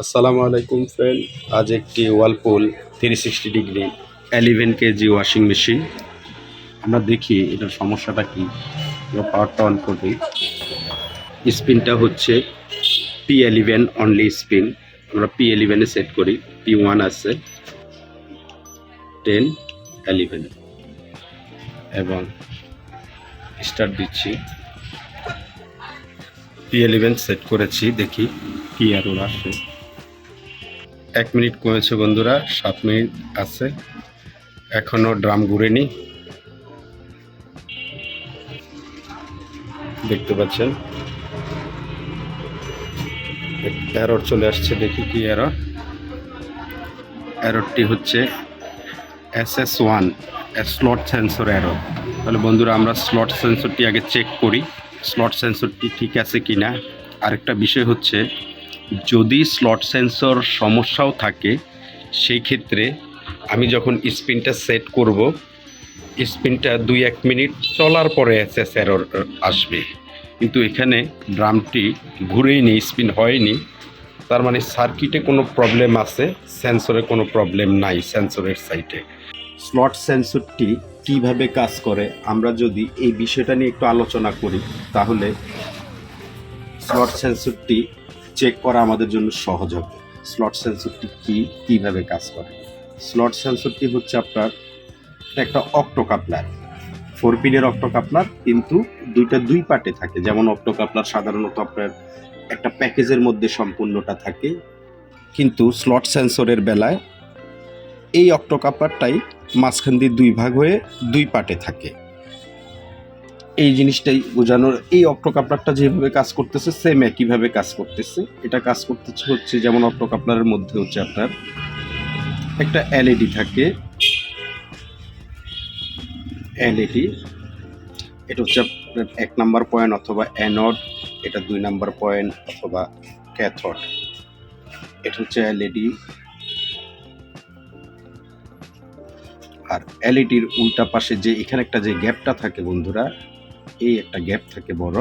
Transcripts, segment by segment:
আসসালামু আলাইকুম ফ্রেন্ড। আজ একটি ওয়ালপুল 360 ডিগ্রি 11 কেজি ওয়াশিং মেশিন আমরা দেখি এটার সমস্যাটা কি। পাওয়ারটা অন করি। স্পিনটা হচ্ছে P11 অনলি স্পিন। আমরা P11 সেট করি। P1 আছে 10 11 এবং স্টার্ট দিচ্ছি। P11 সেট করেছি, দেখি কি এরর আসে। 1 মিনিট কমেছে বন্ধুরা, 7 মিনিট আছে, এখনো ড্রাম ঘুরেনি। দেখতে পাচ্ছেন এরর চলে আসছে। দেখি কি এরর। এররটি হচ্ছে SS1 স্লট সেন্সর এরর। তাহলে বন্ধুরা আমরা স্লট সেন্সরটি আগে চেক করি, স্লট সেন্সরটি ঠিক আছে কি না। আরেকটা বিষয় হচ্ছে, যদি স্লট সেন্সর সমস্যাও থাকে সেই ক্ষেত্রে আমি যখন স্পিনটা সেট করব, স্পিনটা 2-1 মিনিট চলার পরে এসএস এরর আসবে। কিন্তু এখানে ড্রামটি ঘুরেইনি, স্পিন হয়নি, তার মানে সার্কিটে কোনো প্রবলেম আছে, সেন্সরে কোনো প্রবলেম নাই সেন্সরের সাইটে। স্লট সেন্সরটি কিভাবে কাজ করে আমরা যদি এই বিষয়টা নিয়ে একটু আলোচনা করি, তাহলে স্লট সেন্সরটি চেক করা আমাদের জন্য সহজ হবে। স্লট সেন্সরটি কিভাবে কাজ করে। স্লট সেন্সরটি হচ্ছে আপনার একটা অক্টো কাপলার, 4 পিনের অক্টো কাপলার, কিন্তু দুই পার্টে থাকে। যেমন অক্টো কাপলার সাধারণত আপনার একটা প্যাকেজের মধ্যে সম্পূর্ণটা থাকে, কিন্তু স্লট সেন্সরের বেলায় এই অক্টো কাপলারটাই মাঝখান দিয়ে 2 ভাগ হয়ে 2 পার্টে থাকে। এই জিনিসটাই বোঝানোর। এই অক্টো কাপলারটা যেভাবে কাজ করতেছে সেম একইভাবে কাজ করতেছে। এটা কাজ করতেছে হচ্ছে, যেমন অক্টো কাপলারের মধ্যে হচ্ছে আপনার একটা এলইডি থাকে। এলইডি এটা হচ্ছে আপনার 1 নাম্বার পয়েন্ট অথবা অ্যানোড, এটা 2 নাম্বার পয়েন্ট অথবা ক্যাথোড। এটা হচ্ছে এলইডি। আর এলইডির উল্টা পাশে যে এখানে একটা যে গ্যাপটা থাকে বন্ধুরা, এই একটা গ্যাপ থাকে বড়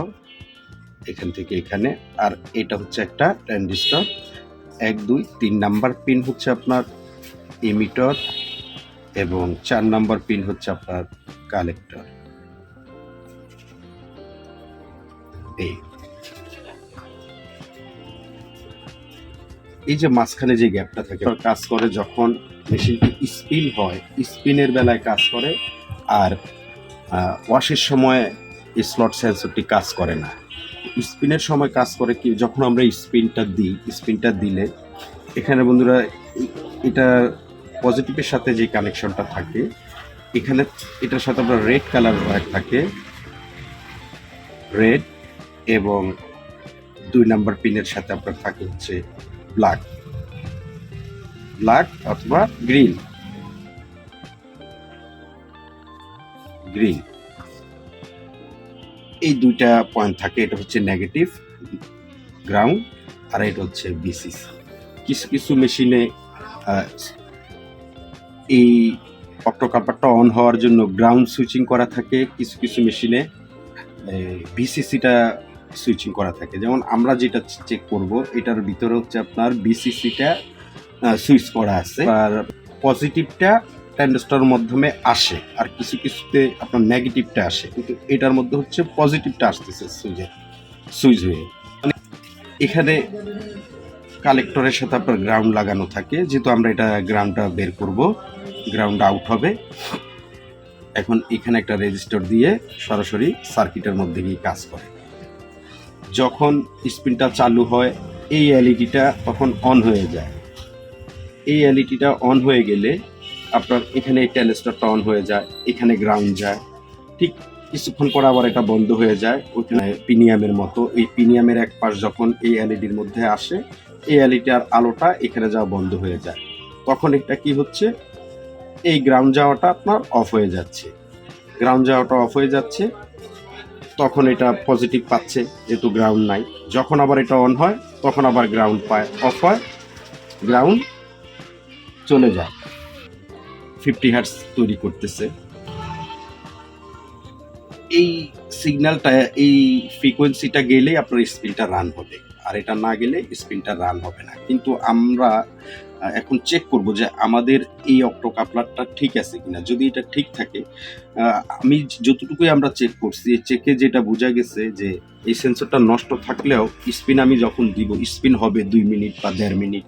এখান থেকে এখানে। আর এটা হচ্ছে একটা ট্রানজিস্টর। 1 2 3 নাম্বার পিন হচ্ছে আপনার ইমিটর এবং 4 নাম্বার পিন হচ্ছে আপনার কালেক্টর। এই যে মাঝখানে যে গ্যাপটা থাকে কাজ করে যখন মেশিনটি স্পিন হয়, স্পিনের বেলায় কাজ করে। আর ওয়াশের সময় স্লট সেন্সরটি কাজ করে না। স্পিনের সময় কাজ করে কি, যখন আমরা স্পিনটা দিলে এখানে বন্ধুরা এটা পজিটিভের সাথে যে কানেকশনটা থাকে, এখানে এটার সাথে আপনার রেড কালার থাকে, রেড, এবং 2 নাম্বার পিনের সাথে আপনার থাকে হচ্ছে ব্ল্যাক অথবা গ্রিন। এই 2টা পয়েন্ট থাকে। এটা হচ্ছে নেগেটিভ গ্রাউন্ড আর এটা হচ্ছে বিসিসি। কিছু কিছু মেশিনে এই অক্টো কাপলারটা অন হওয়ার জন্য গ্রাউন্ড সুইচিং করা থাকে, কিছু কিছু মেশিনে বিসিসিটা সুইচিং করা থাকে। যেমন আমরা যেটা চেক করব, এটার ভিতরে হচ্ছে আপনার বিসিসিটা সুইচ করা আছে, আর পজিটিভটা ট্রানজিস্টরের মাধ্যমে আসে, আর কিছু কিছুতে আপনার নেগেটিভটা আসে, কিন্তু এটার মধ্যে হচ্ছে পজিটিভটা আসতেছে সুইচ হয়ে। মানে এখানে কালেক্টরের সাথে আপনার গ্রাউন্ড লাগানো থাকে। যেহেতু আমরা এটা গ্রাউন্ডটা বের করব, গ্রাউন্ড আউট হবে। এখন এখানে একটা রেজিস্টার দিয়ে সরাসরি সার্কিটের মধ্যে গিয়ে কাজ করে। যখন স্পিনটা চালু হয় এই এলইডিটা তখন অন হয়ে যায়। এই এলইডিটা অন হয়ে গেলে আপনার এখানে এই ট্রানজিস্টরটা অন হয়ে যায়, এখানে গ্রাউন্ড যায়। ঠিক কিছুক্ষণ পর আবার এটা বন্ধ হয়ে যায়। ওইখানে পিনিয়ামের মতো, এই পিনিয়ামের এক পাশ যখন এই এলইডির মধ্যে আসে, এই এলইডির আলোটা এখানে যাওয়া বন্ধ হয়ে যায়। তখন এটা কি হচ্ছে, এই গ্রাউন্ড যাওয়াটা আপনার অফ হয়ে যাচ্ছে। তখন এটা পজিটিভ পাচ্ছে যেহেতু গ্রাউন্ড নাই। যখন আবার এটা অন হয় তখন আবার গ্রাউন্ড পায়, অফ হয়, গ্রাউন্ড চলে যায়। 50 হার্টজ তৈরি করতেছে। এই সিগন্যালটা, এই ফ্রিকোয়েন্সিটা গেলেই আপনার স্পিনটা রান হবে। আর এটা না গেলে স্পিনটা রান হবে না। কিন্তু আমরা এখন চেক করব যে আমাদের এই অক্টো কাপলারটা ঠিক আছে কিনা। যদি এটা ঠিক থাকে, আমি যতটুকুই আমরা চেক করছি, এই চেকে যেটা বোঝা গেছে যে এই সেন্সরটা নষ্ট থাকলেও স্পিন আমি যখন দিব, স্পিন হবে 2 মিনিট বা 1.5 মিনিট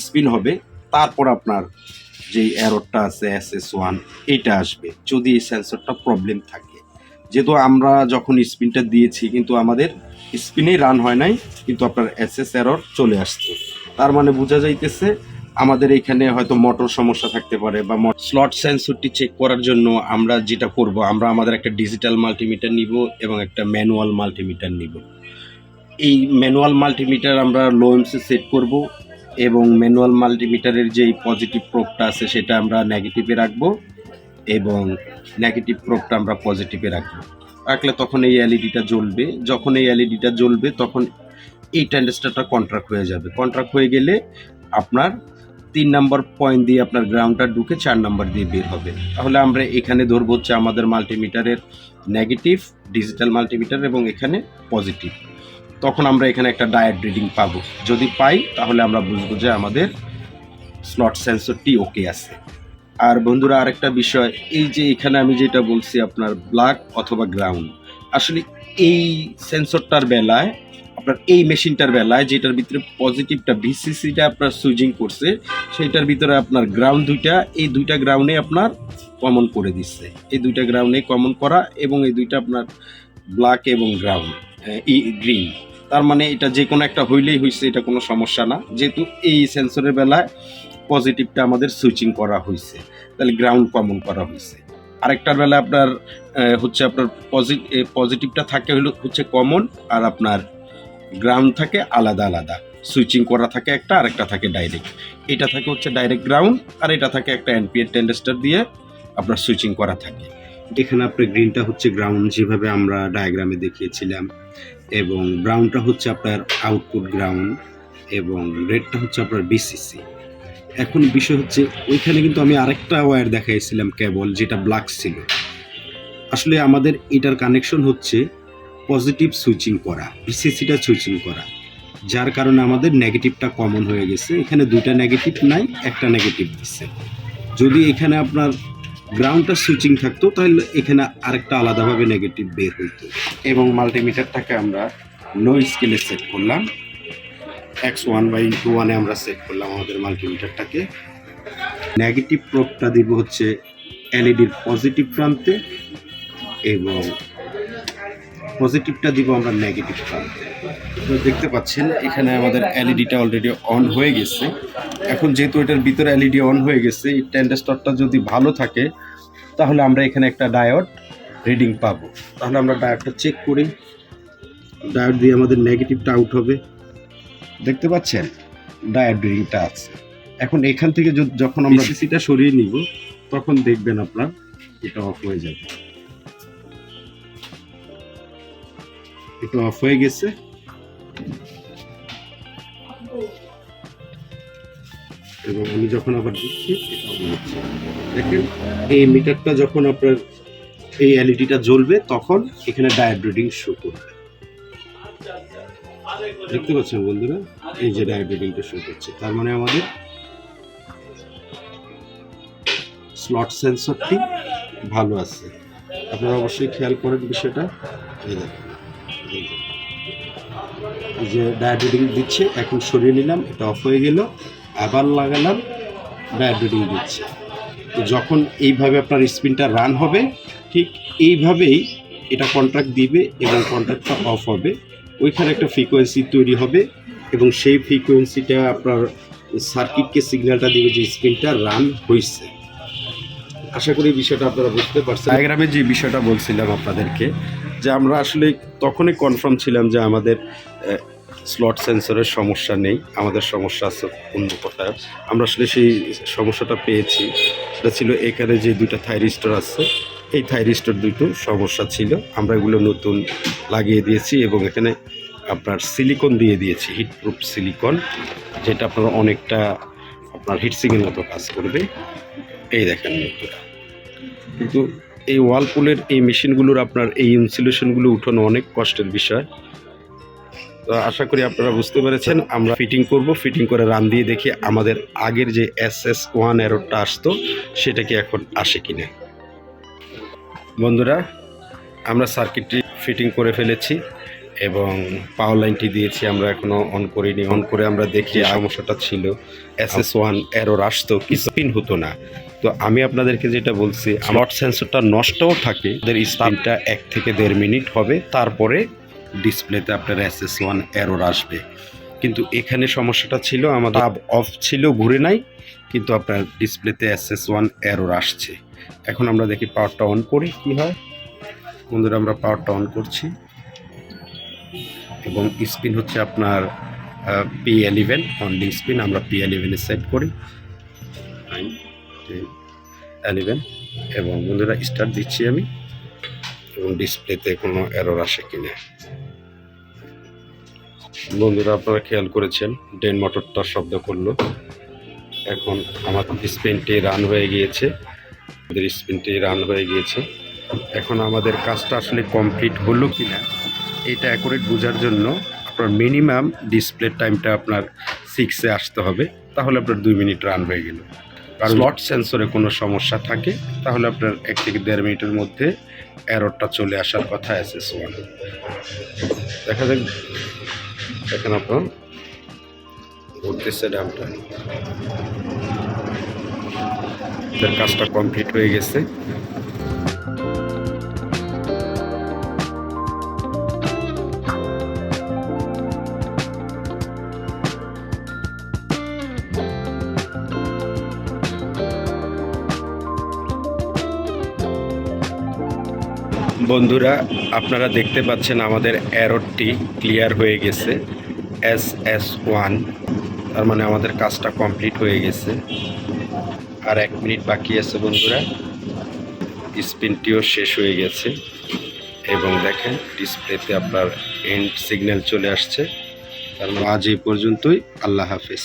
স্পিন হবে, তারপর আপনার যে এররটা আছে SS1 এটা আসবে যদি এই সেন্সরটা প্রবলেম থাকে। যেহেতু আমরা যখন স্পিনটা দিয়েছি কিন্তু আমাদের স্পিনেই রান হয় নাই, কিন্তু আপনার SS এরর চলে আসছে। তার মানে বোঝা যাইতেছে আমাদের এখানে হয়তো মোটর সমস্যা থাকতে পারে, বা স্লট সেন্সরটি চেক করার জন্য আমরা যেটা করব, আমরা আমাদের একটা ডিজিটাল মাল্টিমিটার নিব এবং একটা ম্যানুয়াল মাল্টিমিটার নিব। এই ম্যানুয়াল মাল্টিমিটার আমরা লো এমসে সেট করব এবং ম্যানুয়াল মাল্টিমিটারের যেই পজিটিভ প্রোবটা আছে সেটা আমরা নেগেটিভে রাখবো এবং নেগেটিভ প্রোবটা আমরা পজিটিভে রাখবো। রাখলে তখন এই এলইডিটা জ্বলবে। যখন এই এলইডিটা জ্বলবে তখন এই ট্রানজিস্টরটা কন্ট্রাক্ট হয়ে যাবে। কন্ট্রাক্ট হয়ে গেলে আপনার 3 নাম্বার পয়েন্ট দিয়ে আপনার গ্রাউন্ডটা ঢুকে 4 নাম্বার দিয়ে বের হবে। তাহলে আমরা এখানে ধরবো হচ্ছে আমাদের মাল্টিমিটারের নেগেটিভ ডিজিটাল মাল্টিমিটার এবং এখানে পজিটিভ। তখন আমরা এখানে একটা ডায়োড রিডিং পাবো। যদি পাই তাহলে আমরা বুঝবো যে আমাদের স্লট সেন্সরটি ওকে আছে। আর বন্ধুরা, আরেকটা বিষয়, এই যে এখানে আমি যেটা বলছি আপনার ব্ল্যাক অথবা গ্রাউন্ড, আসলে এই সেন্সরটার বেলায়, আপনার এই মেশিনটার বেলায় যেটার ভিতরে পজিটিভটা ভিসিসিটা আপনার সুইচিং করছে, সেইটার ভিতরে আপনার গ্রাউন্ড দুইটা, এই দুইটা গ্রাউন্ডে আপনার কমন করে দিচ্ছে। এই দুইটা গ্রাউন্ডে কমন করা এবং এই দুইটা আপনার ব্ল্যাক এবং গ্রাউন্ড গ্রিন। তার মানে এটা যে কোনো একটা হইলেই হয়েছে, এটা কোনো সমস্যা না, যেহেতু এই সেন্সরের বেলায় পজিটিভটা আমাদের সুইচিং করা হয়েছে, তাহলে গ্রাউন্ড কমন করা হয়েছে। আরেকটার বেলা আপনার হচ্ছে আপনার পজিটিভটা থাকে হচ্ছে কমন, আর আপনার গ্রাউন্ড থাকে আলাদা আলাদা, সুইচিং করা থাকে একটা, আরেকটা থাকে ডাইরেক্ট। এটা থাকে হচ্ছে ডাইরেক্ট গ্রাউন্ড, আর এটা থাকে একটা এনপিএন ট্রানজিস্টর দিয়ে আপনার সুইচিং করা থাকে। এখানে আপনার গ্রিনটা হচ্ছে গ্রাউন্ড যেভাবে আমরা ডায়াগ্রামে দেখিয়েছিলাম, এবং ব্রাউনটা হচ্ছে আপনার আউটপুট গ্রাউন্ড, এবং রেডটা হচ্ছে আপনার বিসিসি। এখন বিষয় হচ্ছে ওইখানে কিন্তু আমি আরেকটা ওয়্যার দেখাইছিলাম কেবল, যেটা ব্ল্যাক ছিল। আসলে আমাদের এটার কানেকশন হচ্ছে পজিটিভ সুইচিং করা, বিসিসিটা সুইচিং করা, যার কারণে আমাদের নেগেটিভটা কমন হয়ে গেছে। এখানে দুইটা নেগেটিভ নাই, একটা নেগেটিভ দিচ্ছে। যদি এখানে আপনার গ্রাউন্ডটা সুইচিং থাকতো তাহলে এখানে আরেকটা আলাদাভাবে নেগেটিভ বের হইতো। এবং মাল্টিমিটারটাকে আমরা লো স্কেলে সেট করলাম, x1/1 আমরা সেট করলাম আমাদের মাল্টিমিটারটাকে। নেগেটিভ প্রোবটা দিব হচ্ছে এলইডির পজিটিভ প্রান্তে এবং পজিটিভটা দিব আমরা নেগেটিভ প্রান্তে। তো দেখতে পাচ্ছেন এখানে আমাদের এলইডিটা অলরেডি অন হয়ে গেছে। এখন যেহেতু এটার ভিতরে এলইডি অন হয়ে গেছে, এই ট্রানজিস্টরটা যদি ভালো থাকে তাহলে আমরা এখানে একটা ডায়োড রিডিং পাবো। তাহলে আমরা ডায়োডটা চেক করি। ডায়োড দিয়ে আমাদের নেগেটিভটা আউট হবে, দেখতে পাচ্ছেন ডায়োড রিডিংটা আছে। এখন এখান থেকে যখন আমরা বিসিসিটা সরিয়ে নিব তখন দেখবেন আপনার এটা অফ হয়ে যাবে। এটা অফ হয়ে গেছে। এবং আমি যখন আবার দিচ্ছি এটা অন হচ্ছে। দেখেন এই মিটারটা যখন আপনার এই এলইডিটা জ্বলবে তখন এখানে ডায়োড রিডিং শো করবে। দেখতে পাচ্ছেন বন্ধুরা, এই যে ডায়োড রিডিংটা শো করছে, তার মানে আমাদের স্লট সেন্সরটি ভালো আছে। আপনারা অবশ্যই খেয়াল করেন বিষয়টা। এই দেখেন, এই যে ডায়োড রিডিং দিচ্ছে, এখন সরিয়ে নিলাম, এটা অফ হয়ে গেল, আবার লাগালাম, ডায়োড রিডিং দিচ্ছে। তো যখন এইভাবে আপনার স্পিনটা রান হবে, ঠিক এইভাবেই এটা কন্ট্রাক্ট দিবে এবং কন্ট্রাক্টটা অফ হবে। ওইখানে একটা ফ্রিকোয়েন্সি তৈরি হবে এবং সেই ফ্রিকোয়েন্সিটা আপনার সার্কিটকে সিগন্যালটা দিবে যে স্পিনটা রান হয়েছে। আশা করি বিষয়টা আপনারা বুঝতে পারছেন। ডায়াগ্রামে যে বিষয়টা বলছিলাম আপনাদেরকে, যে আমরা আসলে তখনই কনফার্ম ছিলাম যে আমাদের স্লট সেন্সরের সমস্যা নেই, আমাদের সমস্যা আছে অন্য কোথাও। আমরা আসলে সেই সমস্যাটা পেয়েছি। সেটা ছিল এখানে যে দুইটা থাইরিস্টর আছে, এই থাইরিস্টর দুটো সমস্যা ছিল, আমরা এগুলো নতুন লাগিয়ে দিয়েছি এবং এখানে আপনার সিলিকন দিয়ে দিয়েছি, হিটপ্রুফ সিলিকন, যেটা আপনার অনেকটা আপনার হিটসিংয়ের মতো কাজ করবে। এই দেখেন বন্ধুরা, কিন্তু এই ওয়ার্লপুলের এই মেশিনগুলোর আপনার এই ইনসুলেশনগুলো উঠানো অনেক কষ্টের বিষয়। তো আশা করি আপনারা বুঝতে পেরেছেন। আমরা ফিটিং করব, ফিটিং করে রান দিয়ে দেখি আমাদের আগের যে SS1 এররটা আসতো সেটা কি এখন আসে কিনা। বন্ধুরা, আমরা সার্কিটটি ফিটিং করে ফেলেছি এবং পাওয়ার লাইনটি দিয়েছি, আমরা এখনো অন করিনি। অন করে আমরা দেখি সমস্যাটা ছিল SS1 এরর আসতো, স্পিন হতো না। তো আমি আপনাদেরকে যেটা বলছি, স্লট সেন্সরটা নষ্টও থাকে, ওদের স্পিনটা 1 থেকে 1.5 মিনিট হবে, তারপরে ডিসপ্লেতে আপনার SS1 এরর আসবে। কিন্তু এখানে সমস্যাটা ছিল আমাদের অফ ছিল, ঘুরে নাই, কিন্তু আপনার ডিসপ্লেতে SS1 এরর আসছে। এখন আমরা দেখি পাওয়ারটা অন করি কি হয়। বন্ধুরা, আমরা পাওয়ারটা অন করছি এবং স্পিন হচ্ছে আপনার P11 অনলি স্পিন। আমরা P11 এ সেট করি 9 10 11 এবং বন্ধুরা স্টার্ট দিচ্ছি আমি এবং ডিসপ্লেতে কোনো এরর আসে কিনা। বন্ধুরা, আপনারা খেয়াল করেছেন ডেন মোটরটা শব্দ করলো। এখন আমার স্পিনটি রান হয়ে গিয়েছে, আমাদের স্পিনটি রান হয়ে গিয়েছে। এখন আমাদের কাজটা আসলে কমপ্লিট হলো কিনা এটা অ্যাকুরেট বোঝার জন্য আপনার মিনিমাম ডিসপ্লে টাইমটা আপনার 6-এ আসতে হবে, তাহলে আপনার 2 মিনিট রান হয়ে গেল। আর স্লট সেন্সরে কোনো সমস্যা থাকে তাহলে আপনার 1 থেকে 1.5 মিনিটের মধ্যে এররটা চলে আসার কথা SS1। দেখা যাক, দেখেন আপনার ঘুরতেছে ড্যামটা, কাজটা কমপ্লিট হয়ে গেছে। বন্ধুরা, আপনারা দেখতে পাচ্ছেন আমাদের এররটি ক্লিয়ার হয়ে গেছে SS1, তার মানে আমাদের কাজটা কমপ্লিট হয়ে গেছে। আর 1 মিনিট বাকি আছে বন্ধুরা, স্পিনটিও শেষ হয়ে গেছে এবং দেখেন ডিসপ্লেতে আপনার এন্ড সিগন্যাল চলে আসছে। তার মানে আজ এই পর্যন্তই। আল্লাহ হাফেজ।